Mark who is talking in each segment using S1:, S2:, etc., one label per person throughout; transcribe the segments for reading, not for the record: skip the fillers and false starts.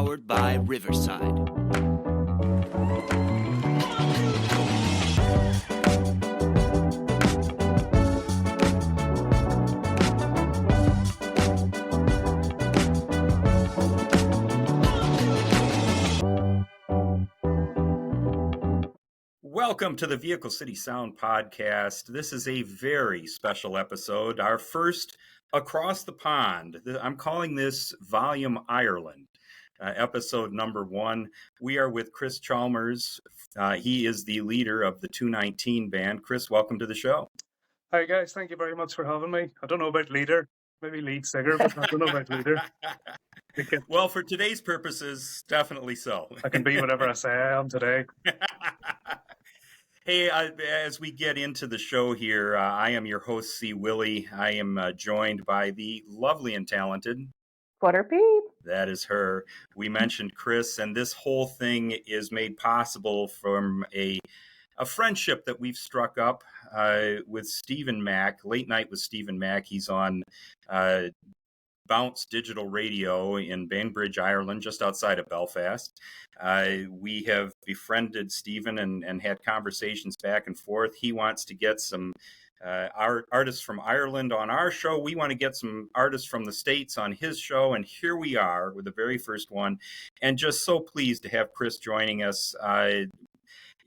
S1: powered by Riverside. Welcome to the Vehicle City Sound Podcast. This is a very special episode, our first across the pond. I'm calling this Volume Ireland, episode number 1. We are with Chris Chalmers. He is the leader of the 219 band. Chris, welcome to the show.
S2: Hi guys, thank you very much for having me. I don't know about leader, maybe lead singer, but I don't know about leader.
S1: Well, for today's purposes, definitely so.
S2: I can be whatever I say I am today.
S1: Hey, as we get into the show here, I am your host, C. Willie. I am joined by the lovely and talented
S3: Quarter Pete.
S1: That is her. We mentioned Chris, and this whole thing is made possible from a friendship that we've struck up with Stephen Mack, Late Night with Stephen Mack. He's on Bounce Digital Radio in Bainbridge, Ireland, just outside of Belfast. We have befriended Stephen and had conversations back and forth. He wants to get some artists from Ireland on our show. We want to get some artists from the States on his show. And here we are with the very first one. And just so pleased to have Chris joining us.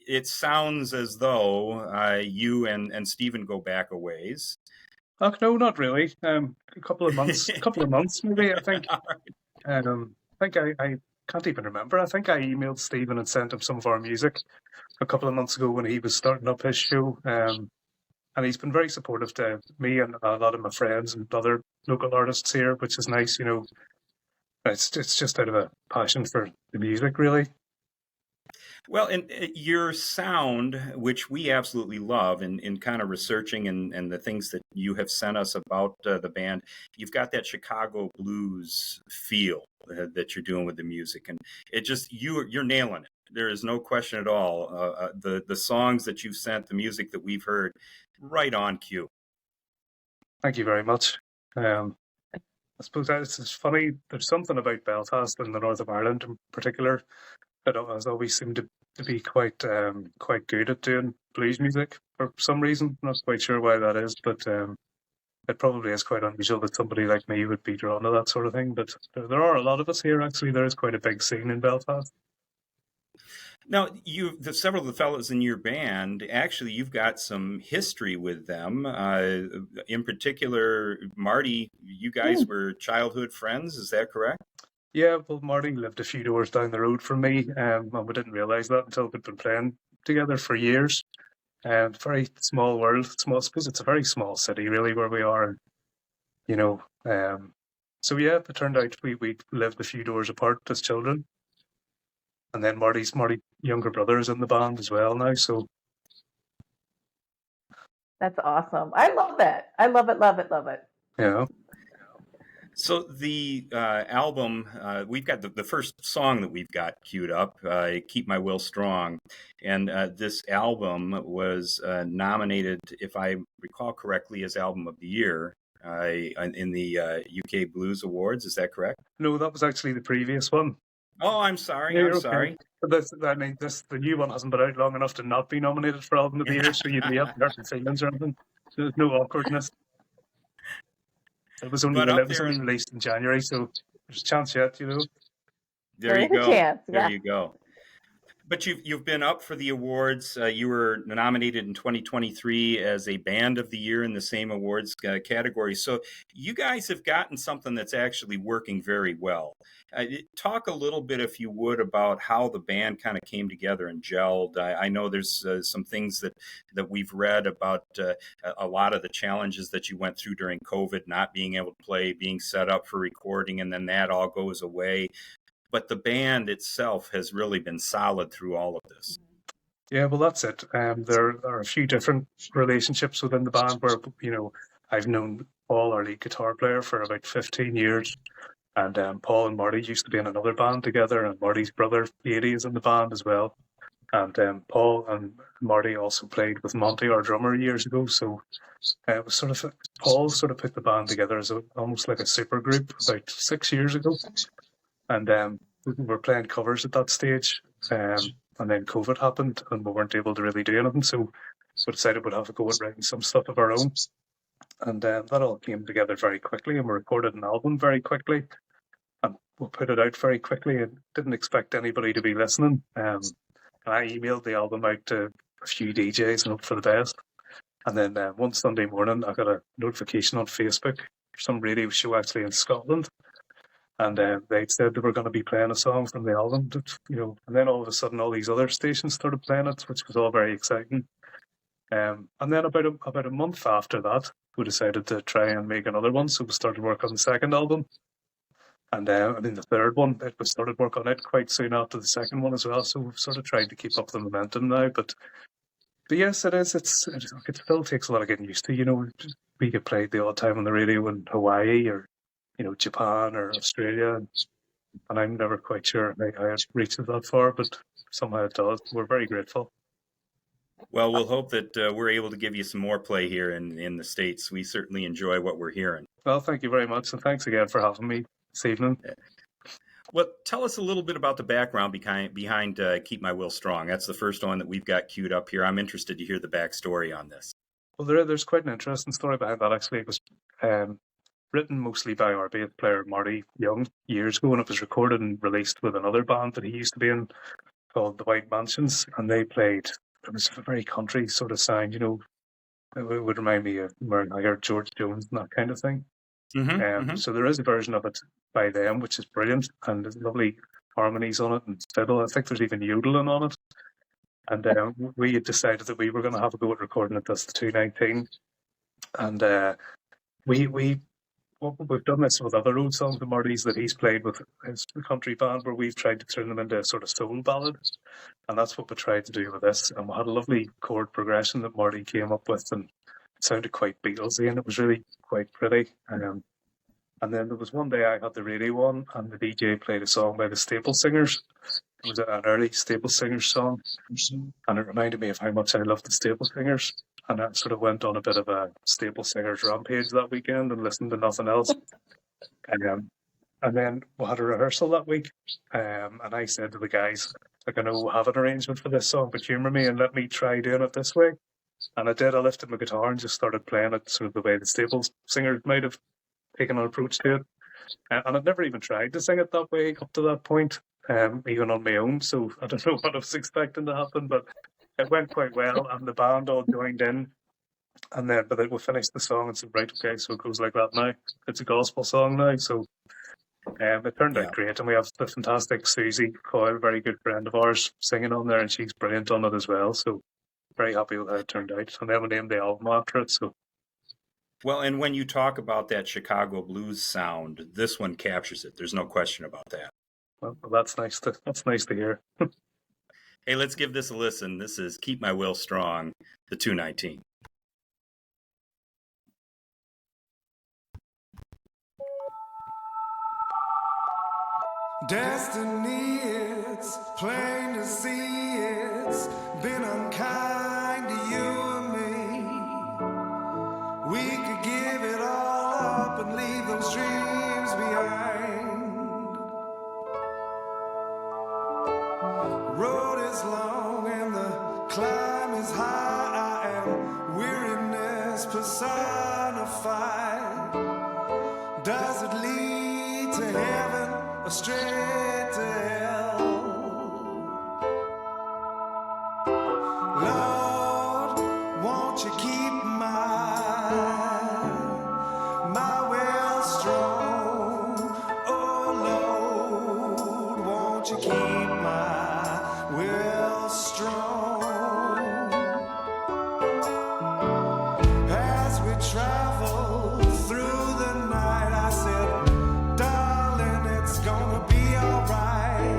S1: It sounds as though you and Stephen go back a ways.
S2: Oh, no, not really. A couple of months maybe, I think. I can't even remember. I think I emailed Stephen and sent him some of our music a couple of months ago when he was starting up his show. And he's been very supportive to me and a lot of my friends and other local artists here, which is nice, you know. It's just out of a passion for the music, really.
S1: Well, and your sound, which we absolutely love in kind of researching and the things that you have sent us about the band, you've got that Chicago blues feel that you're doing with the music. And it just, you're nailing it. There is no question at all. The songs that you've sent, the music that we've heard, right on cue.
S2: Thank you very much. I suppose it's funny. There's something about Belfast and the north of Ireland in particular that has always seemed to be quite good at doing blues music for some reason. I'm not quite sure why that is, but it probably is quite unusual that somebody like me would be drawn to that sort of thing. But there are a lot of us here, actually. There is quite a big scene in Belfast.
S1: Now, several of the fellows in your band, actually, you've got some history with them. In particular, Marty, you guys were childhood friends. Is that correct?
S2: Yeah, well, Marty lived a few doors down the road from me, and we didn't realise that until we'd been playing together for years. Very small world. I suppose it's a very small city, really, where we are. You know, so yeah, it turned out we lived a few doors apart as children, and then Marty's younger brother is in the band as well now. So
S3: that's awesome. I love it. I love it. Love it. Love it.
S2: Yeah.
S1: So the album, we've got the first song that we've got queued up, Keep My Will Strong. And this album was nominated, if I recall correctly, as Album of the Year in the UK Blues Awards. Is that correct?
S2: No, that was actually the previous one.
S1: Oh, I'm sorry.
S2: Yeah,
S1: I'm sorry.
S2: But the new one hasn't been out long enough to not be nominated for Album of the Year, so you'd be up there feelings or anything. There's no awkwardness. It was only released in January, so there's a chance yet, you know.
S1: There you go.
S3: Chance, yeah.
S1: There you go. But you've been up for the awards. You were nominated in 2023 as a Band of the Year in the same awards category. So you guys have gotten something that's actually working very well. Talk a little bit, if you would, about how the band kind of came together and gelled. I know there's some things that we've read about a lot of the challenges that you went through during COVID, not being able to play, being set up for recording, and then that all goes away. But the band itself has really been solid through all of this.
S2: Yeah, well, that's it. There are a few different relationships within the band where, you know, I've known Paul, our lead guitar player, for about 15 years. And Paul and Marty used to be in another band together, and Marty's brother, Lady, is in the band as well. And Paul and Marty also played with Monty, our drummer, years ago. So it was Paul sort of put the band together as almost like a super group about 6 years ago. And we were playing covers at that stage, and then COVID happened, and we weren't able to really do anything. So we decided we'd have a go at writing some stuff of our own, and that all came together very quickly, and we recorded an album very quickly, and we put it out very quickly, and didn't expect anybody to be listening. And I emailed the album out to a few DJs and hoped for the best. And then one Sunday morning, I got a notification on Facebook for some radio show actually in Scotland, and they said they were going to be playing a song from the album. And then all of a sudden, all these other stations started playing it, which was all very exciting. And then about a month after that, we decided to try and make another one. So we started work on the second album. And the third one, we started work on it quite soon after the second one as well. So we've sort of tried to keep up the momentum now. But yes, it is. It still takes a lot of getting used to. We get played the odd time on the radio in Hawaii or, Japan or Australia. And I'm never quite sure how it reaches that far, but somehow it does. We're very grateful.
S1: Well, we'll hope that we're able to give you some more play here in the States. We certainly enjoy what we're hearing.
S2: Well, thank you very much. And thanks again for having me this evening.
S1: Well, tell us a little bit about the background behind Keep My Will Strong. That's the first one that we've got queued up here. I'm interested to hear the backstory on this.
S2: Well, there's quite an interesting story behind that, actually. It was written mostly by our bass player, Marty Young, years ago, and it was recorded and released with another band that he used to be in called The White Mansions, and they played, it was a very country sort of sound, it would remind me of where I heard George Jones and that kind of thing. So there is a version of it by them, which is brilliant, and there's lovely harmonies on it and fiddle. I think there's even yodeling on it. And we had decided that we were going to have a go at recording it as the 219. And we've done this with other old songs of Marty's that he's played with his country band, where we've tried to turn them into a sort of soul ballad. And that's what we tried to do with this. And we had a lovely chord progression that Marty came up with, and it sounded quite Beatlesy, and it was really quite pretty. And then there was one day I had the radio on, and the DJ played a song by the Staple Singers. It was an early Staple Singers song, and it reminded me of how much I loved the Staple Singers. And I sort of went on a bit of a Staple Singers rampage that weekend and listened to nothing else. And then we had a rehearsal that week, and I said to the guys, I know we'll have an arrangement for this song, but humour me and let me try doing it this way. And I did. I lifted my guitar and just started playing it sort of the way the Staple Singers might have taken an approach to it. And I'd never even tried to sing it that way up to that point, even on my own. So I don't know what I was expecting to happen, but it went quite well, and the band all joined in. And then, but we finished the song and said, right, okay, so it goes like that now. It's a gospel song now. So it turned out great. And we have the fantastic Susie Coyle, a very good friend of ours, singing on there, and she's brilliant on it as well. So very happy with how it turned out. And then we named the album after it. So.
S1: Well, and when you talk about that Chicago blues sound, this one captures it. There's no question about that.
S2: Well, that's nice to hear.
S1: Hey, let's give this a listen. This is Keep My Will Strong, the 219.
S4: Destiny, it's plain to see it's been unkind to you and me. We could give it all up and leave those dreams behind. Road is long and the climb is high, and weariness personified. Does it lead to heaven or straight to hell? Lord, won't you keep my will strong? Oh Lord, won't you keep my will strong? As we travel through the night, I said, darling, it's gonna be alright.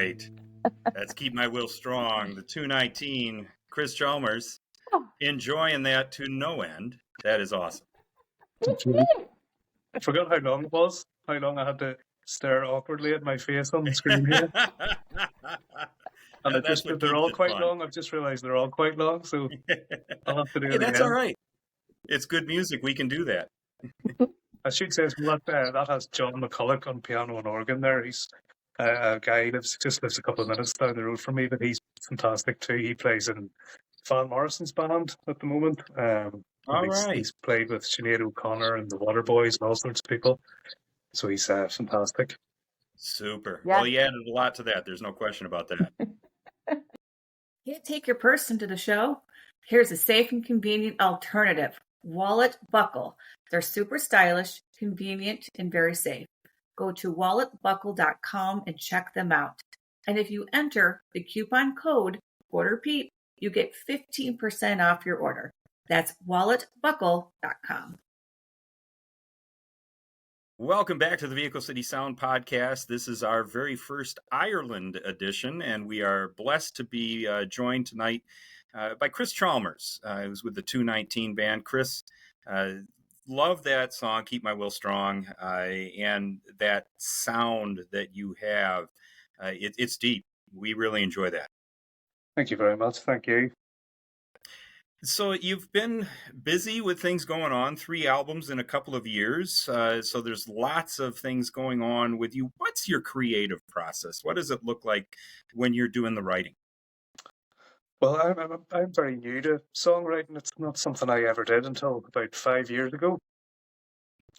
S1: right. That's Keep My Will Strong. The 219, Chris Chalmers,
S3: Oh.
S1: enjoying that to no end. That is awesome.
S2: I forgot how long it was. How long I had to stare awkwardly at my face on the screen here. And
S1: That's what
S2: they're
S1: keeps
S2: all
S1: it
S2: quite
S1: fun.
S2: long. I've just realized they're all quite long, so I'll have to do
S1: Hey,
S2: it
S1: that's
S2: again.
S1: all right. It's good music. We can do that.
S2: I should say as well that has John McCulloch on piano and organ there. He's a guy who just lives a couple of minutes down the road from me, but he's fantastic too. He plays in Van Morrison's band at the moment.
S1: All right.
S2: He's played with Sinead O'Connor and the Waterboys and all sorts of people. So he's fantastic.
S1: Super.
S3: Yeah.
S1: Well, he added a lot to that. There's no question about that.
S5: Can't take your purse into the show? Here's a safe and convenient alternative. Wallet Buckle. They're super stylish, convenient, and very safe. Go to walletbuckle.com and check them out. And if you enter the coupon code ORDERPEEP, you get 15% off your order. That's walletbuckle.com.
S1: Welcome back to the Vehicle City Sound Podcast. This is our very first Ireland edition, and we are blessed to be joined tonight by Chris Chalmers, who's with the 219 band. Chris, love that song, Keep My Will Strong, and that sound that you have. It's deep. We really enjoy that.
S2: Thank you very much. Thank you.
S1: So you've been busy with things going on, 3 albums in a couple of years. So there's lots of things going on with you. What's your creative process? What does it look like when you're doing the writing?
S2: Well, I'm very new to songwriting. It's not something I ever did until about 5 years ago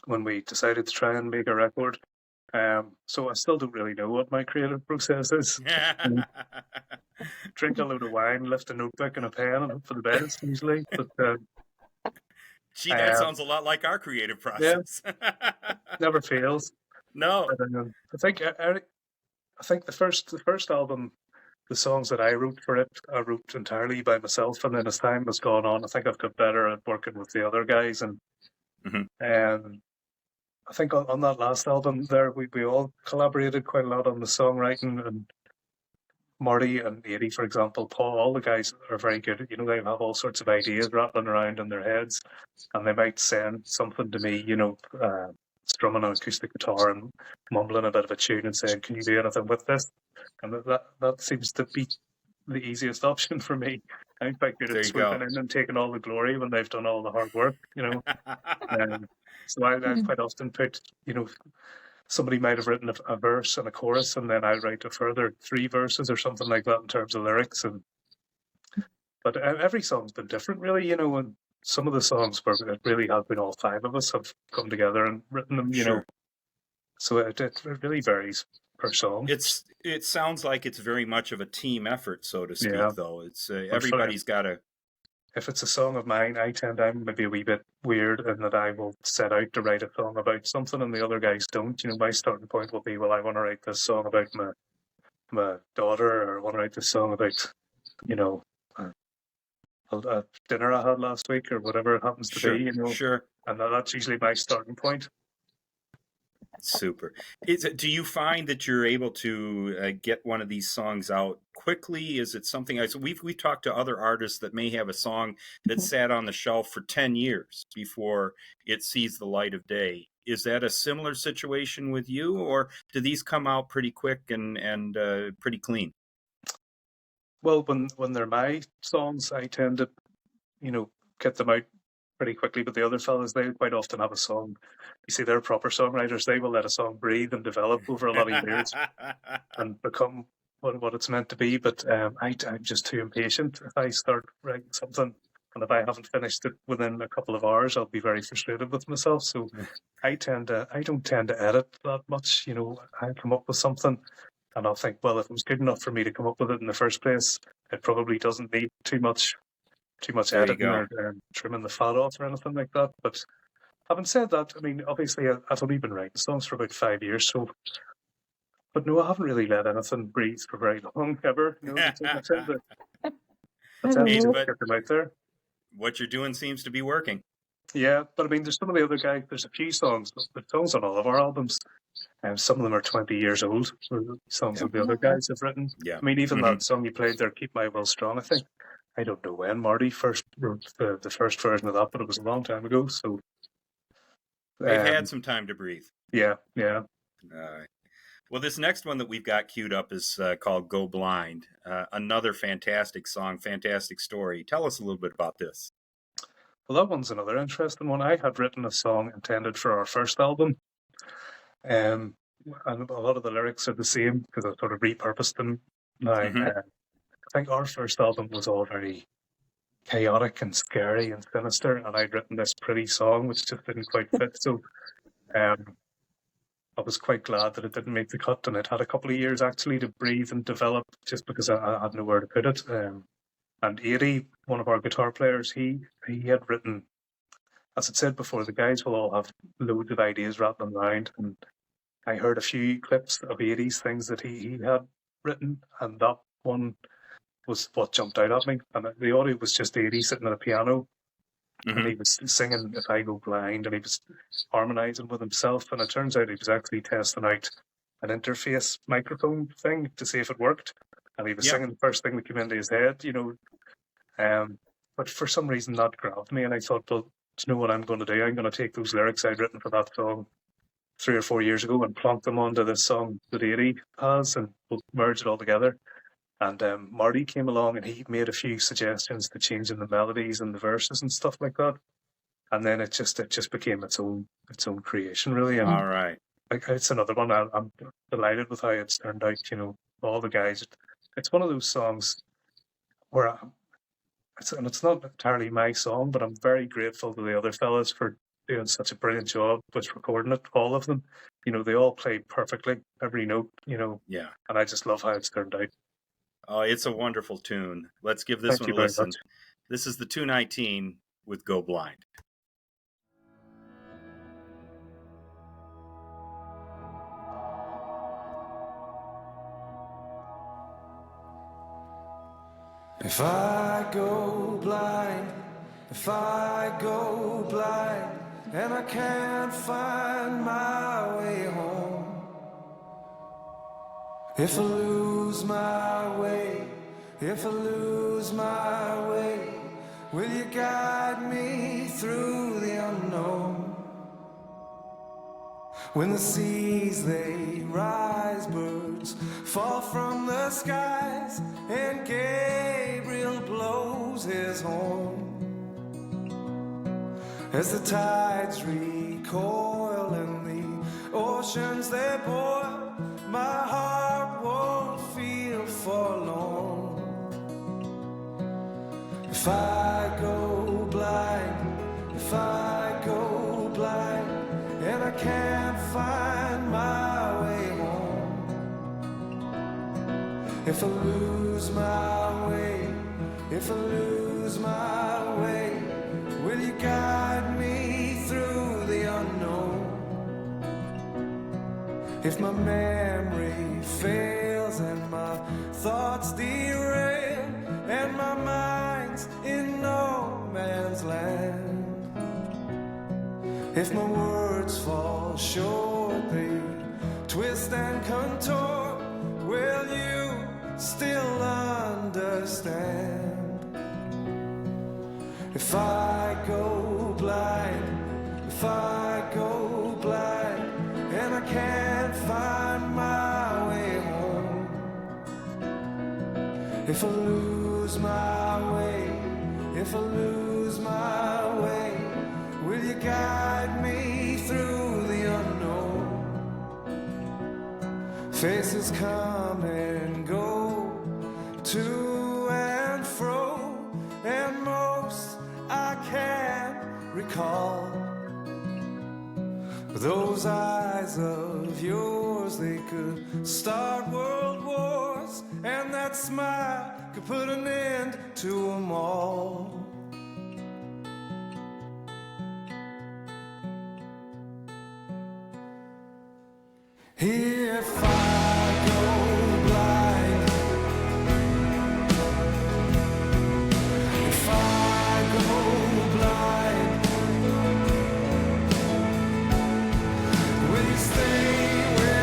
S2: when we decided to try and make a record. So I still don't really know what my creative process is. Drink a load of wine, lift a notebook and a pen, and hope for the best usually. But
S1: Gee, that sounds a lot like our creative process.
S2: never fails.
S1: No.
S2: But, I think the first album, the songs that I wrote for it, I wrote entirely by myself, and then as time has gone on, I think I've got better at working with the other guys, and I think on that last album there, we all collaborated quite a lot on the songwriting, and Marty and Eddie, for example, Paul, all the guys are very good. You know, they have all sorts of ideas rattling around in their heads, and they might send something to me, strumming an acoustic guitar and mumbling a bit of a tune and saying, "Can you do anything with this?" And that seems to be the easiest option for me. I'm quite good at swooping in and taking all the glory when they've done all the hard work, So I quite often put, somebody might have written a verse and a chorus, and then I write a further 3 verses or something like that in terms of lyrics. But every song's been different, really, and some of the songs where it really has been all 5 of us have come together and written them, know. So it really varies per song.
S1: It sounds like it's very much of a team effort, so to speak, though. It's everybody's got to...
S2: If it's a song of mine, I'm maybe a wee bit weird in that I will set out to write a song about something and the other guys don't. My starting point will be, well, I want to write this song about my daughter, or I want to write this song about, a dinner I had last week, or whatever it happens to be,
S1: Sure.
S2: And that's usually my starting point.
S1: Super. Do you find that you're able to get one of these songs out quickly? Is it something we've talked to other artists that may have a song that sat on the shelf for 10 years before it sees the light of day? Is that a similar situation with you, or do these come out pretty quick and pretty clean?
S2: Well, when they're my songs, I tend to, get them out pretty quickly, but the other fellas, they quite often have a song. You see, they're proper songwriters. They will let a song breathe and develop over a lot of years and become what it's meant to be. But I'm just too impatient. If I start writing something and if I haven't finished it within a couple of hours, I'll be very frustrated with myself. So I don't tend to edit that much. I come up with something and I'll think, well, if it was good enough for me to come up with it in the first place, it probably doesn't need too much editing or trimming the fat off or anything like that. But having said that, I mean, obviously I've only been writing songs for about 5 years, but no, I haven't really let anything breathe for very long ever. I tend to get them out there.
S1: What you're doing seems to be working.
S2: Yeah, but I mean, there's some of the other guys. There's a few songs. There's songs on all of our albums Some of them are 20 years old, songs that the other guys have written.
S1: Yeah.
S2: I mean, even
S1: Mhm.
S2: that song you played there, Keep My Will Strong, I think. I don't know when Marty first wrote the first version of that, but it was a long time ago. So
S1: They've had some time to breathe.
S2: yeah.
S1: Well, this next one that we've got queued up is called Go Blind. Another fantastic song, fantastic story. Tell us a little bit about this.
S2: Well, that one's another interesting one. I had written a song intended for our first album, and a lot of the lyrics are the same because I sort of repurposed them. Now,
S1: Mhm.
S2: I think our first album was all very chaotic and scary and sinister, and I'd written this pretty song which just didn't quite fit. So um, I was quite glad that it didn't make the cut, and it had a couple of years actually to breathe and develop, just because I had nowhere to put it. And 80, one of our guitar players, he had written, as I said before, the guys will all have loads of ideas rattling around, and I heard a few clips of 80s things that he had written, and that one was what jumped out at me. And the audio was just 80 sitting at a piano, and he was singing If I Go Blind, and he was harmonizing with himself, and it turns out he was actually testing out an interface microphone thing to see if it worked, and he was singing the first thing that came into his head, but for some reason that grabbed me, and I thought, well, do you know what I'm going to do? I'm going to take those lyrics I'd written for that song 3 or 4 years ago and plonk them onto this song that 80 has, and we'll merge it all together. And Marty came along and he made a few suggestions to changing the melodies and the verses and stuff like that. And then it just became its own creation, really. And
S1: All right.
S2: it's another one. I'm delighted with how it's turned out. All the guys. It's one of those songs where it's not entirely my song, but I'm very grateful to the other fellas for doing such a brilliant job with recording it. All of them, they all played perfectly, every note.
S1: Yeah.
S2: And I just love how it's turned out.
S1: Oh, it's a wonderful tune. Let's give this
S2: Thank
S1: one
S2: you
S1: a
S2: very
S1: listen.
S2: much.
S1: This is the 219 with Go Blind.
S4: If I go blind, and I can't find my way home, if I lose my way, will you guide me through the unknown? When the seas they rise, birds fall from the skies, and Gabriel blows his horn. As the tides recoil and the oceans they boil, my heart won't feel forlorn. If I go blind, and I can't find my way home, if I lose my way, will you guide me through the unknown? If my memory fails and my thoughts derail, and my mind's in no man's land, if my words fall short, they twist and contort, will you still understand? If I go blind, and I can't find my way home, if I lose my way, will you guide me through the unknown? Faces come and go, to and fro, and most I can't recall. Those eyes of yours, they could start world wars, and that smile could put an end to them all. If I go blind, if I go blind, will you stay with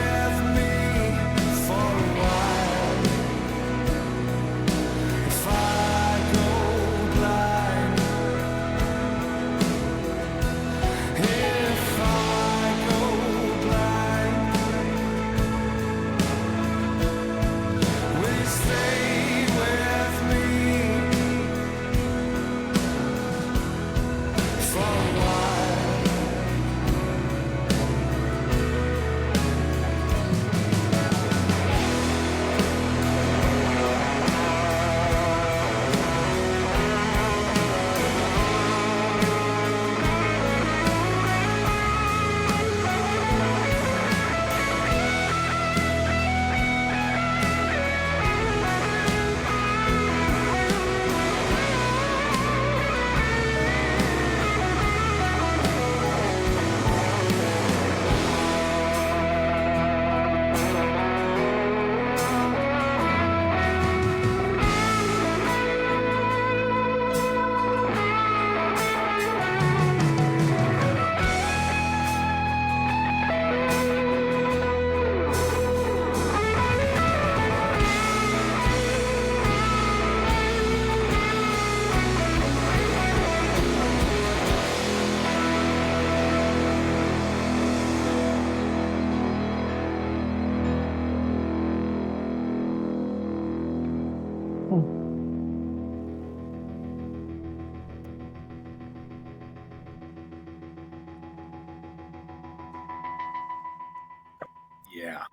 S1: Yeah.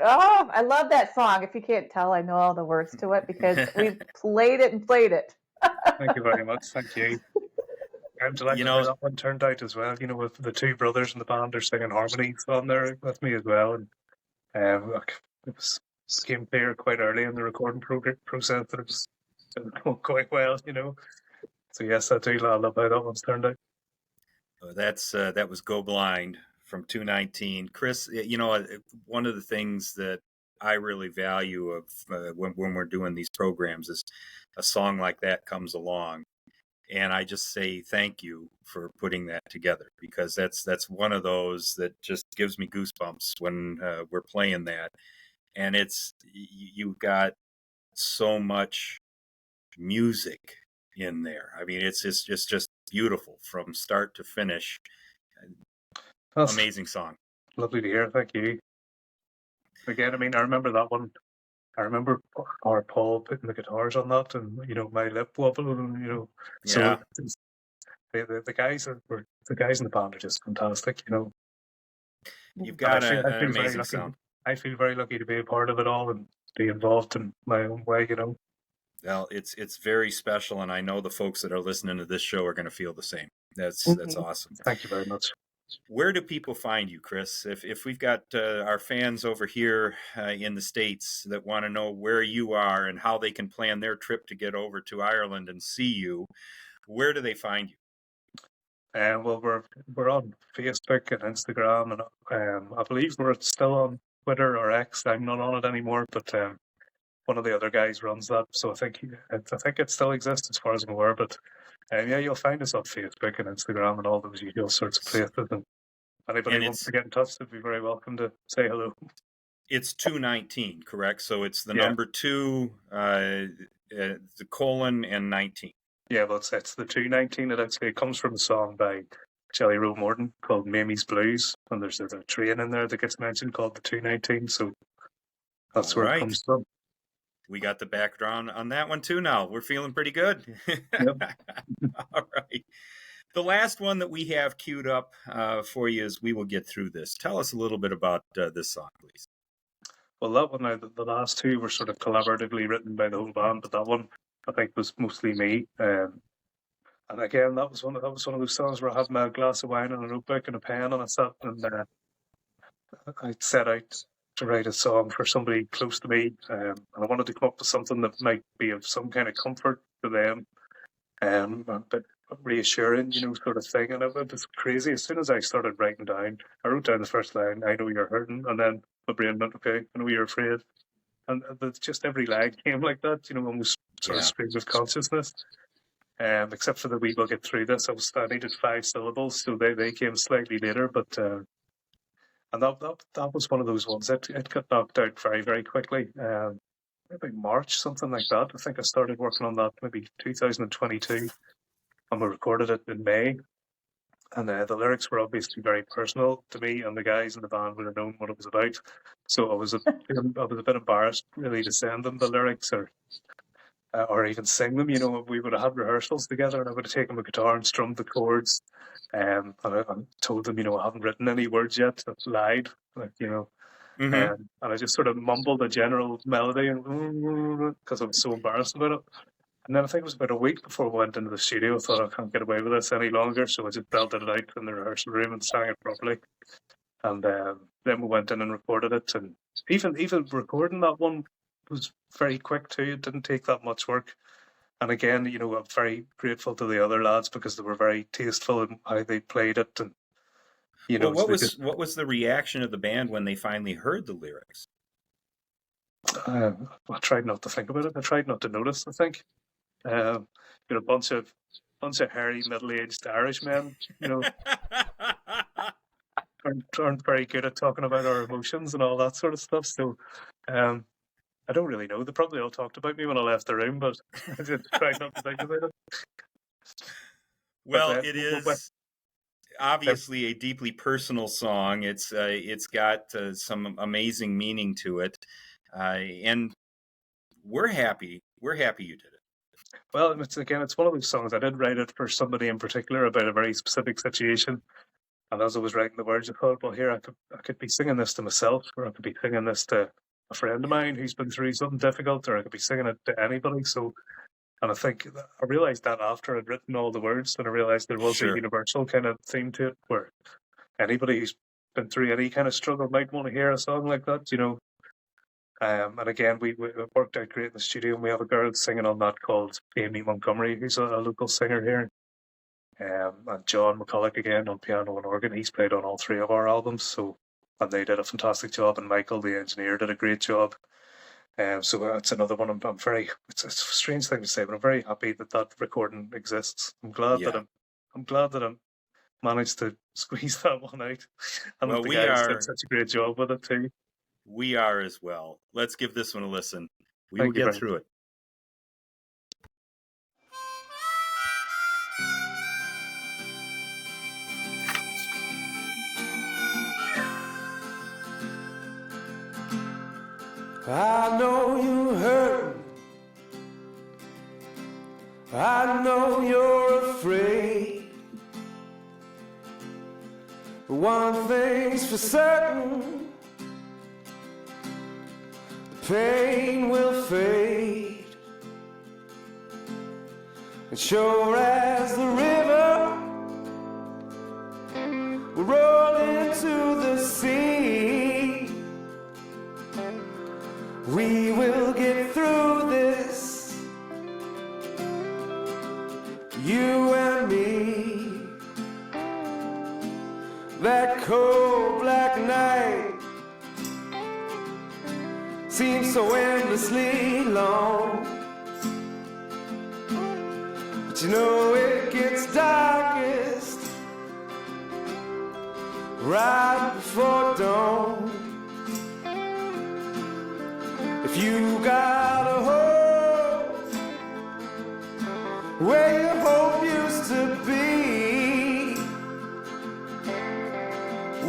S3: Oh, I love that song. If you can't tell, I know all the words to it because we played it and played it.
S2: Thank you very much. Thank you. I'm
S1: You
S2: delighted how
S1: know,
S2: that one turned out as well. With the two brothers in the band, they're singing harmonies on there with me as well. And look, it became clear quite early in the recording process that it was going quite well. So yes, I do love how that one's turned out.
S1: that was Go Blind from 219. Chris, one of the things that I really value of when we're doing these programs is a song like that comes along. And I just say thank you for putting that together, because that's one of those that just gives me goosebumps when we're playing that. And you've got so much music in there. I mean, it's just beautiful from start to finish.
S2: That's
S1: Amazing song.
S2: lovely to hear. Thank you. Again, I mean, I remember that one. I remember our Paul putting the guitars on that, and my lip wobble, and so
S1: Yeah.
S2: the guys the guys in the band are just fantastic.
S1: You've
S2: And
S1: got
S2: I feel
S1: an
S2: very
S1: amazing
S2: lucky.
S1: sound.
S2: I feel very lucky to be a part of it all and be involved in my own way.
S1: Well, it's very special, and I know the folks that are listening to this show are going to feel the same. That's awesome.
S2: Thank you very much.
S1: Where do people find you, Chris? If we've got our fans over here in the States that want to know where you are and how they can plan their trip to get over to Ireland and see you, where do they find you?
S2: Well, we're on Facebook and Instagram, and I believe we're still on Twitter or X. I'm not on it anymore, but one of the other guys runs that, so I think it still exists as far as I'm aware. But yeah, you'll find us on Facebook and Instagram and all those usual sorts of places. And anybody
S1: And
S2: wants to get in touch, they'd be very welcome to say hello.
S1: It's 219, correct? So it's the
S2: Yeah.
S1: number 2, the colon, and 19.
S2: Yeah, well, it's the 219. It actually comes from a song by Shelley Rowe Morton called Mamie's Blues, and there's a train in there that gets mentioned called the 219. So that's
S1: All
S2: where
S1: right.
S2: it comes from.
S1: We got the background on that one too now. We're feeling pretty good.
S2: Yep.
S1: All right. The last one that we have queued up for you is We Will Get Through This. Tell us a little bit about this song, please.
S2: Well, that one, the last two were sort of collaboratively written by the whole band, but that one I think was mostly me. And again, that was one of those songs where I had my glass of wine and a notebook and a pen, and I sat and I set out to write a song for somebody close to me, and I wanted to come up with something that might be of some kind of comfort to them, but reassuring, sort of thing. And it was crazy. As soon as I started writing down, I wrote down the first line, "I know you're hurting," and then my brain went, "Okay, I know you're afraid." And just every line came like that, almost sort of stream of consciousness. Except for the "We Will Get Through This," I needed 5 syllables, so they came slightly later. But and that was one of those ones. It got knocked out very, very quickly. Maybe March, something like that. I think I started working on that maybe 2022, and we recorded it in May. And the lyrics were obviously very personal to me, and the guys in the band would have known what it was about. So I was a bit embarrassed really to send them the lyrics or even sing them. We would have had rehearsals together, and I would have taken my guitar and strummed the chords. And I told them, I haven't written any words yet. I lied,
S1: Mm-hmm.
S2: and I just sort of mumbled a general melody, because I was so embarrassed about it. And then I think it was about a week before we went into the studio. I thought, I can't get away with this any longer, so I just belted it out in the rehearsal room and sang it properly. And then we went in and recorded it, and even recording that one was very quick too. It didn't take that much work. And again, I'm very grateful to the other lads because they were very tasteful in how they played it. And
S1: well, what was the reaction of the band when they finally heard the lyrics?
S2: I tried not to think about it. I tried not to notice. I think, a bunch of hairy middle-aged Irishmen, aren't very good at talking about our emotions and all that sort of stuff. So, I don't really know. They probably all talked about me when I left the room, but I just tried not to think about it.
S1: Well, it is obviously a deeply personal song. It's got some amazing meaning to it, and we're happy. We're happy you did it.
S2: Well, it's one of those songs. I did write it for somebody in particular about a very specific situation. And as I was writing the words, I thought, well, here I could be singing this to myself, or I could be singing this to a friend of mine who's been through something difficult, or I could be singing it to anybody. So, and I think I realized that after I'd written all the words, and I realized there was a
S1: Sure.
S2: universal kind of theme to it, where anybody who's been through any kind of struggle might want to hear a song like that, you know. And again, we worked out great in the studio, and we have a girl singing on that called Amy Montgomery, who's a local singer here. And John McCulloch again on piano and organ. He's played on all three of our albums, so and they did a fantastic job. And Michael, the engineer, did a great job. So it's another one. I'm very. It's a strange thing to say, but I'm very happy that recording exists. I'm glad
S1: Yeah.
S2: that I'm glad that I managed to squeeze that one out, and
S1: Well,
S2: that the
S1: we
S2: guys
S1: are-
S2: did such a great job with it too.
S1: We are as well. Let's give this one a listen. We will
S2: Thank you
S1: get
S2: very
S1: through it.
S4: I know you hurt. I know you're afraid. But one thing's for certain, the pain will fade. And sure as the river will roll into the sea, we will get through this, you and me. That cold black night seems so endlessly long, but you know it gets darkest right before dawn. If you got a hope where your hope used to be,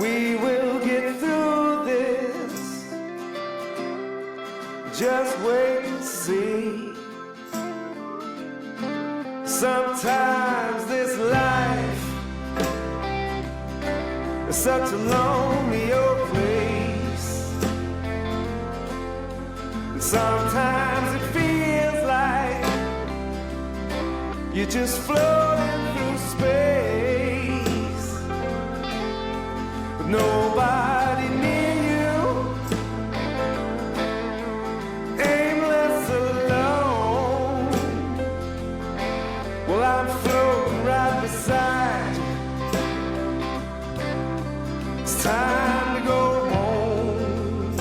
S4: we will get through this. Just wait and see. Sometimes this life is such a lonely old place. And sometimes it feels like you're just floating through space, but nobody near you, aimless alone. Well, I'm floating right beside you. It's time to go home.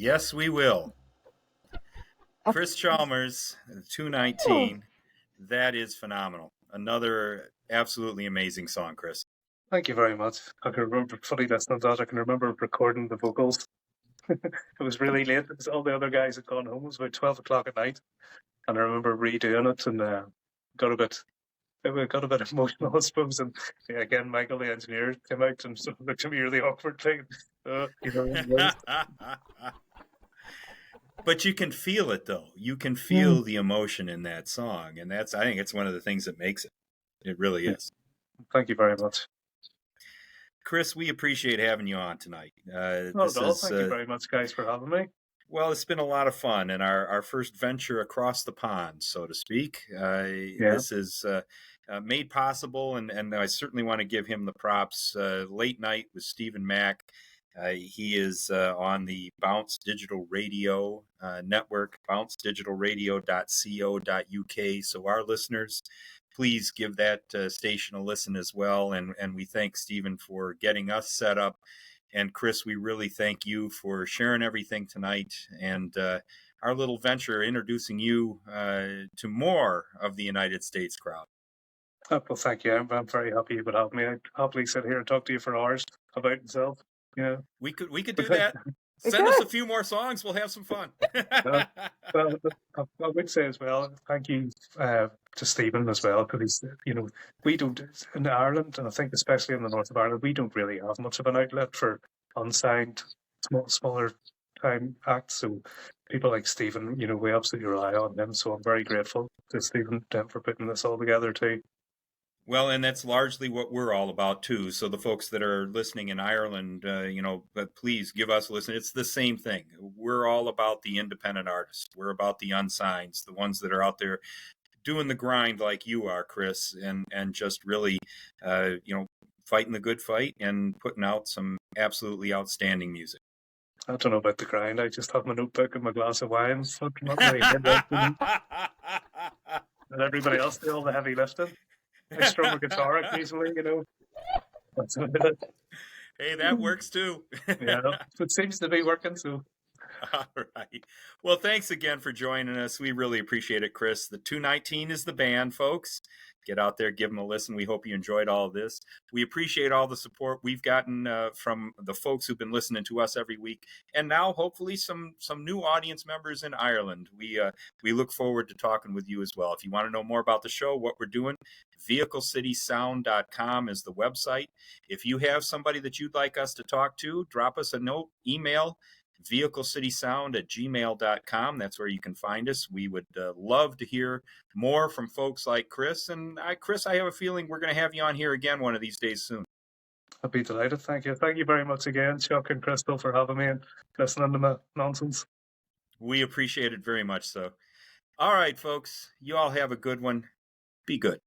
S1: Yes, we will. Chris Chalmers, 219. That is phenomenal. Another absolutely amazing song, Chris.
S2: Thank you very much. I can remember, funny listening to that, I can remember recording the vocals. It was really late because all the other guys had gone home. It was about 12 o'clock at night. And I remember redoing it and got a bit emotional, I suppose. And again, Michael, the engineer, came out and sort of looked at me really awkward, thing.
S1: But you can feel it, though. You can feel the emotion in that song, and I think it's one of the things that makes it. It really is.
S2: Thank you very much.
S1: Chris, we appreciate having you on tonight.
S2: Thank you very much, guys, for having me.
S1: Well, it's been a lot of fun, and our first venture across the pond, so to speak. This is made possible, and I certainly want to give him the props. Late Night with Stephen Mack. He is on the Bounce Digital Radio network, bouncedigitalradio.co.uk. So our listeners, please give that station a listen as well. And we thank Stephen for getting us set up. And Chris, we really thank you for sharing everything tonight and our little venture introducing you to more of the United States crowd.
S2: Well, thank you. I'm very happy you would have me. I'd happily sit here and talk to you for hours about myself. Yeah,
S1: we could do that. Send us a few more songs. We'll have some fun.
S2: well, I would say as well, thank you to Stephen as well, because we don't in Ireland, and I think especially in the north of Ireland, we don't really have much of an outlet for unsigned smaller time acts. So people like Stephen, we absolutely rely on him. So I'm very grateful to Stephen for putting this all together too.
S1: Well, and that's largely what we're all about too. So the folks that are listening in Ireland, but please give us a listen. It's the same thing. We're all about the independent artists. We're about the unsigns, the ones that are out there doing the grind like you are, Chris, and just really, fighting the good fight and putting out some absolutely outstanding music.
S2: I don't know about the grind. I just have my notebook and my glass of wine. So not really and everybody else do all the heavy lifting. I strum a guitar occasionally, That's
S1: Hey, that works too.
S2: Yeah, it seems to be working. So,
S1: all right. Well, thanks again for joining us. We really appreciate it, Chris. The 219 is the band, folks. Get out there, give them a listen. We hope you enjoyed all of this. We appreciate all the support we've gotten from the folks who've been listening to us every week, and now hopefully some new audience members in Ireland. We look forward to talking with you as well. If you want to know more about the show, what we're doing, vehiclecitysound.com is the website. If you have somebody that you'd like us to talk to, drop us a note, email vehiclecitysound@gmail.com. That's where you can find us. We would love to hear more from folks like Chris. And Chris, I have a feeling we're going to have you on here again one of these days soon.
S2: I'd be delighted. Thank you. Thank you very much again, Chuck and Crystal, for having me and listening to my nonsense.
S1: We appreciate it very much so. All right, folks, you all have a good one. Be good.